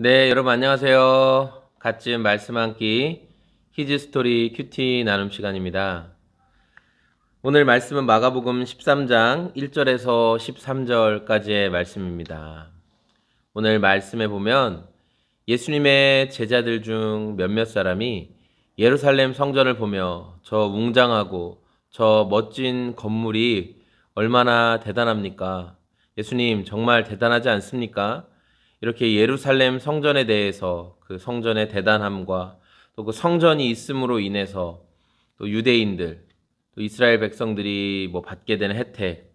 네, 여러분 안녕하세요. 갓집 말씀 한 끼 히즈스토리 큐티 나눔 시간입니다. 오늘 말씀은 마가복음 13장 1절에서 13절까지의 말씀입니다. 오늘 말씀에 보면 예수님의 제자들 중 몇몇 사람이 예루살렘 성전을 보며 저 웅장하고 저 멋진 건물이 얼마나 대단합니까? 예수님 정말 대단하지 않습니까? 이렇게 예루살렘 성전에 대해서 그 성전의 대단함과 또 그 성전이 있음으로 인해서 또 유대인들, 또 이스라엘 백성들이 뭐 받게 되는 혜택,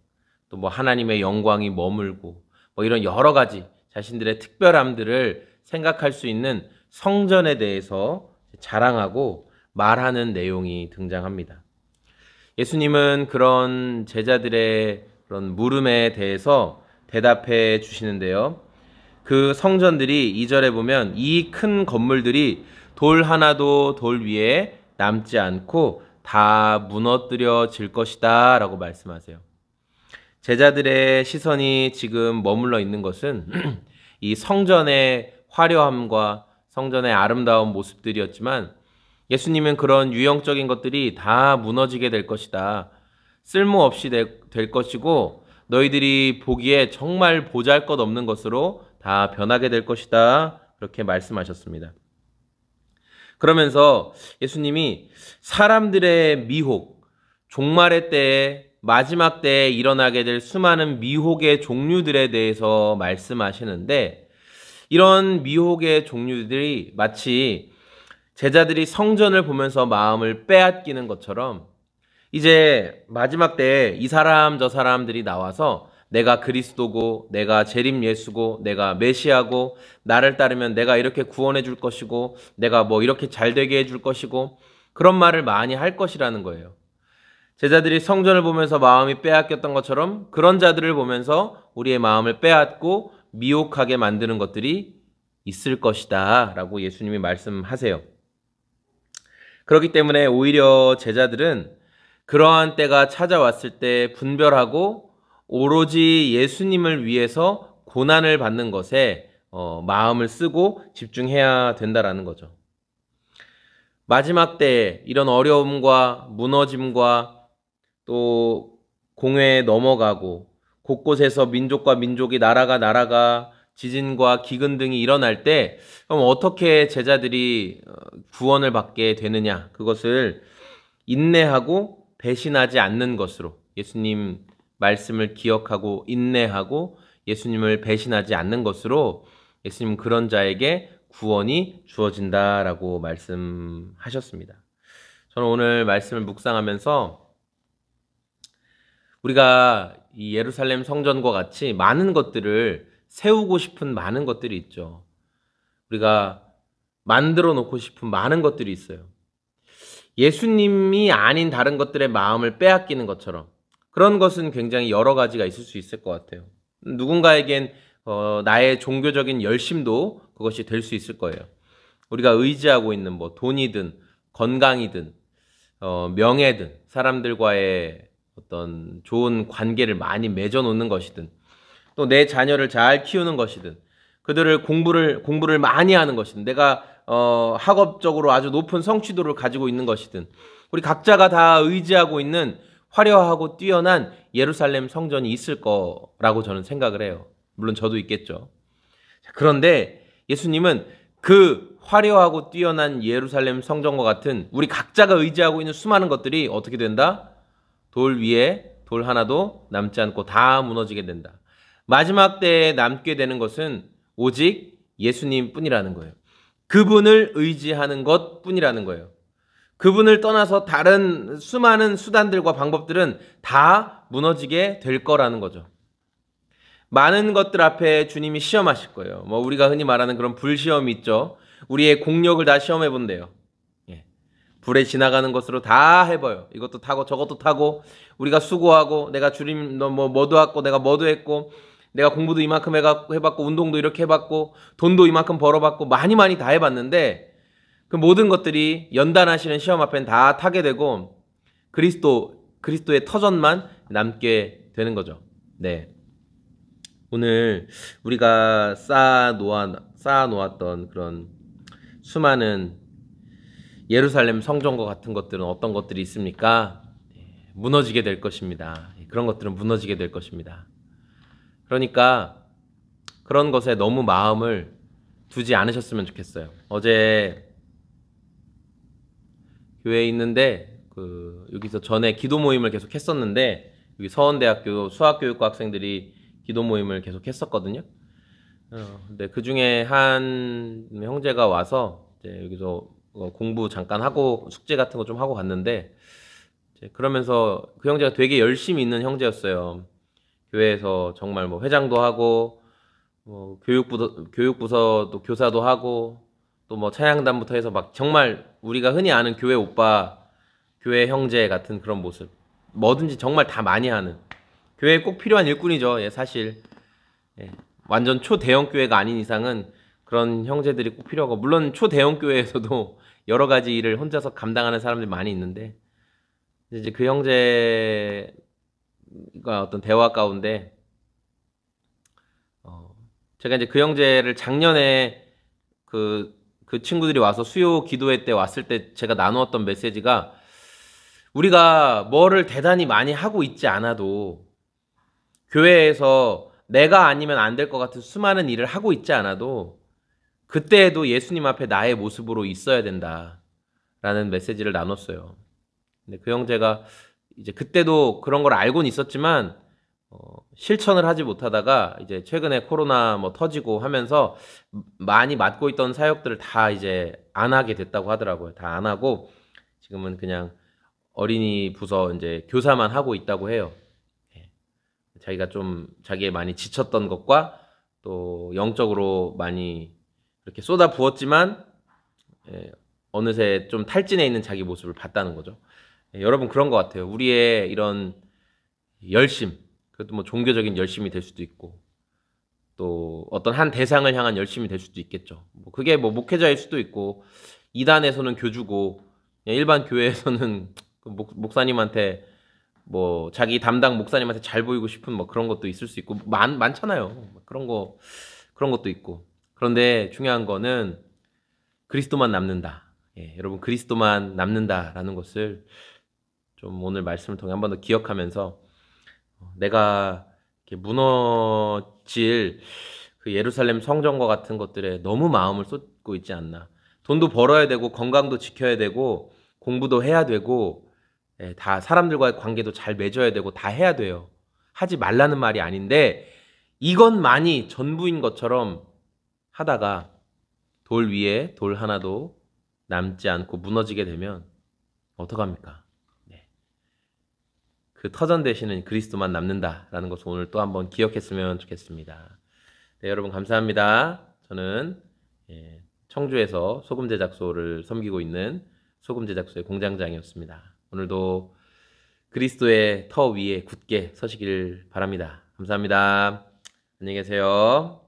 또 뭐 하나님의 영광이 머물고 뭐 이런 여러 가지 자신들의 특별함들을 생각할 수 있는 성전에 대해서 자랑하고 말하는 내용이 등장합니다. 예수님은 그런 제자들의 그런 물음에 대해서 대답해 주시는데요. 그 성전들이 2절에 보면 이 큰 건물들이 돌 하나도 돌 위에 남지 않고 다 무너뜨려질 것이다 라고 말씀하세요. 제자들의 시선이 지금 머물러 있는 것은 이 성전의 화려함과 성전의 아름다운 모습들이었지만 예수님은 그런 유형적인 것들이 다 무너지게 될 것이다. 쓸모없이 될 것이고 너희들이 보기에 정말 보잘것없는 것으로 다 변하게 될 것이다. 그렇게 말씀하셨습니다. 그러면서 예수님이 사람들의 미혹, 종말의 때에 마지막 때에 일어나게 될 수많은 미혹의 종류들에 대해서 말씀하시는데 이런 미혹의 종류들이 마치 제자들이 성전을 보면서 마음을 빼앗기는 것처럼 이제 마지막 때에 이 사람 저 사람들이 나와서 내가 그리스도고 내가 재림 예수고 내가 메시아고 나를 따르면 내가 이렇게 구원해 줄 것이고 내가 뭐 이렇게 잘 되게 해 줄 것이고 그런 말을 많이 할 것이라는 거예요. 제자들이 성전을 보면서 마음이 빼앗겼던 것처럼 그런 자들을 보면서 우리의 마음을 빼앗고 미혹하게 만드는 것들이 있을 것이다 라고 예수님이 말씀하세요. 그렇기 때문에 오히려 제자들은 그러한 때가 찾아왔을 때 분별하고 오로지 예수님을 위해서 고난을 받는 것에 마음을 쓰고 집중해야 된다라는 거죠. 마지막 때에 이런 어려움과 무너짐과 또 공회에 넘어가고 곳곳에서 민족과 민족이 나라가 지진과 기근 등이 일어날 때 그럼 어떻게 제자들이 구원을 받게 되느냐 그것을 인내하고 배신하지 않는 것으로 예수님 말씀을 기억하고 인내하고 예수님을 배신하지 않는 것으로 예수님 그런 자에게 구원이 주어진다라고 말씀하셨습니다. 저는 오늘 말씀을 묵상하면서 우리가 이 예루살렘 성전과 같이 많은 것들을 세우고 싶은 많은 것들이 있죠. 우리가 만들어 놓고 싶은 많은 것들이 있어요. 예수님이 아닌 다른 것들의 마음을 빼앗기는 것처럼 그런 것은 굉장히 여러 가지가 있을 수 있을 것 같아요. 누군가에겐 나의 종교적인 열심도 그것이 될 수 있을 거예요. 우리가 의지하고 있는 뭐 돈이든 건강이든 명예든 사람들과의 어떤 좋은 관계를 많이 맺어놓는 것이든 또 내 자녀를 잘 키우는 것이든 그들을 공부를 많이 하는 것이든 내가 학업적으로 아주 높은 성취도를 가지고 있는 것이든 우리 각자가 다 의지하고 있는 화려하고 뛰어난 예루살렘 성전이 있을 거라고 저는 생각을 해요. 물론 저도 있겠죠. 그런데 예수님은 그 화려하고 뛰어난 예루살렘 성전과 같은 우리 각자가 의지하고 있는 수많은 것들이 어떻게 된다? 돌 위에 돌 하나도 남지 않고 다 무너지게 된다. 마지막 때에 남게 되는 것은 오직 예수님 뿐이라는 거예요. 그분을 의지하는 것 뿐이라는 거예요. 그분을 떠나서 다른 수많은 수단들과 방법들은 다 무너지게 될 거라는 거죠. 많은 것들 앞에 주님이 시험하실 거예요. 뭐 우리가 흔히 말하는 그런 불시험이 있죠. 우리의 공력을 다 시험해 본대요. 불에 지나가는 것으로 다 해봐요. 이것도 타고 저것도 타고 우리가 수고하고 내가 주님 너 뭐도 했고 내가 뭐도 했고 내가 공부도 이만큼 해봤고 운동도 이렇게 해봤고 돈도 이만큼 벌어봤고 많이 다 해봤는데 그 모든 것들이 연단하시는 시험 앞엔 다 타게 되고 그리스도의 터전만 남게 되는 거죠. 네. 오늘 우리가 쌓아놓았던 그런 수많은 예루살렘 성전과 같은 것들은 어떤 것들이 있습니까? 무너지게 될 것입니다. 그런 것들은 무너지게 될 것입니다. 그러니까 그런 것에 너무 마음을 두지 않으셨으면 좋겠어요. 어제 교회에 있는데 여기서 전에 기도 모임을 계속 했었는데 여기 서원대학교 수학교육과 학생들이 기도 모임을 계속 했었거든요. 근데 그 중에 한 형제가 와서 이제 여기서 공부 잠깐 하고 숙제 같은 거 좀 하고 갔는데 이제 그러면서 그 형제가 되게 열심히 있는 형제였어요. 교회에서 정말 뭐 회장도 하고 뭐 교육부서도 교사도 하고 또 뭐 찬양단부터 해서 막 정말 우리가 흔히 아는 교회 오빠, 교회 형제 같은 그런 모습. 뭐든지 정말 다 많이 하는. 교회에 꼭 필요한 일꾼이죠. 예, 사실. 예, 완전 초대형 교회가 아닌 이상은 그런 형제들이 꼭 필요하고, 물론 초대형 교회에서도 여러 가지 일을 혼자서 감당하는 사람들이 많이 있는데, 이제 그 형제가 어떤 대화 가운데, 제가 이제 그 형제를 작년에 그 친구들이 와서 수요 기도회 때 왔을 때 제가 나누었던 메시지가, 우리가 뭐를 대단히 많이 하고 있지 않아도, 교회에서 내가 아니면 안 될 것 같은 수많은 일을 하고 있지 않아도 그때에도 예수님 앞에 나의 모습으로 있어야 된다라는 메시지를 나눴어요. 근데 그 형제가 이제 그때도 그런 걸 알고는 있었지만 실천을 하지 못하다가 이제 최근에 코로나 뭐 터지고 하면서 많이 맡고 있던 사역들을 다 이제 안 하게 됐다고 하더라고요. 다 안 하고 지금은 그냥 어린이 부서 이제 교사만 하고 있다고 해요. 자기가 좀 자기에 많이 지쳤던 것과 또 영적으로 많이 이렇게 쏟아 부었지만 어느새 좀 탈진해 있는 자기 모습을 봤다는 거죠. 여러분 그런 것 같아요. 우리의 이런 열심, 그것도 뭐 종교적인 열심이 될 수도 있고 또 어떤 한 대상을 향한 열심이 될 수도 있겠죠. 뭐 그게 뭐 목회자일 수도 있고 이단에서는 교주고 일반 교회에서는 목사님한테 뭐 자기 담당 목사님한테 잘 보이고 싶은 뭐 그런 것도 있을 수 있고 많잖아요. 그런 것도 있고. 그런데 중요한 거는 그리스도만 남는다. 예, 여러분 그리스도만 남는다라는 것을 좀 오늘 말씀을 통해 한 번 더 기억하면서 내가 이렇게 무너질 그 예루살렘 성전과 같은 것들에 너무 마음을 쏟고 있지 않나. 돈도 벌어야 되고 건강도 지켜야 되고 공부도 해야 되고 다 사람들과의 관계도 잘 맺어야 되고 다 해야 돼요. 하지 말라는 말이 아닌데 이것만이 전부인 것처럼 하다가 돌 위에 돌 하나도 남지 않고 무너지게 되면 어떡합니까? 네. 그 터전 되시는 그리스도만 남는다라는 것을 오늘 또 한번 기억했으면 좋겠습니다. 네, 여러분 감사합니다. 저는 청주에서 소금 제작소를 섬기고 있는 소금 제작소의 공장장이었습니다. 오늘도 그리스도의 터 위에 굳게 서시길 바랍니다. 감사합니다. 안녕히 계세요.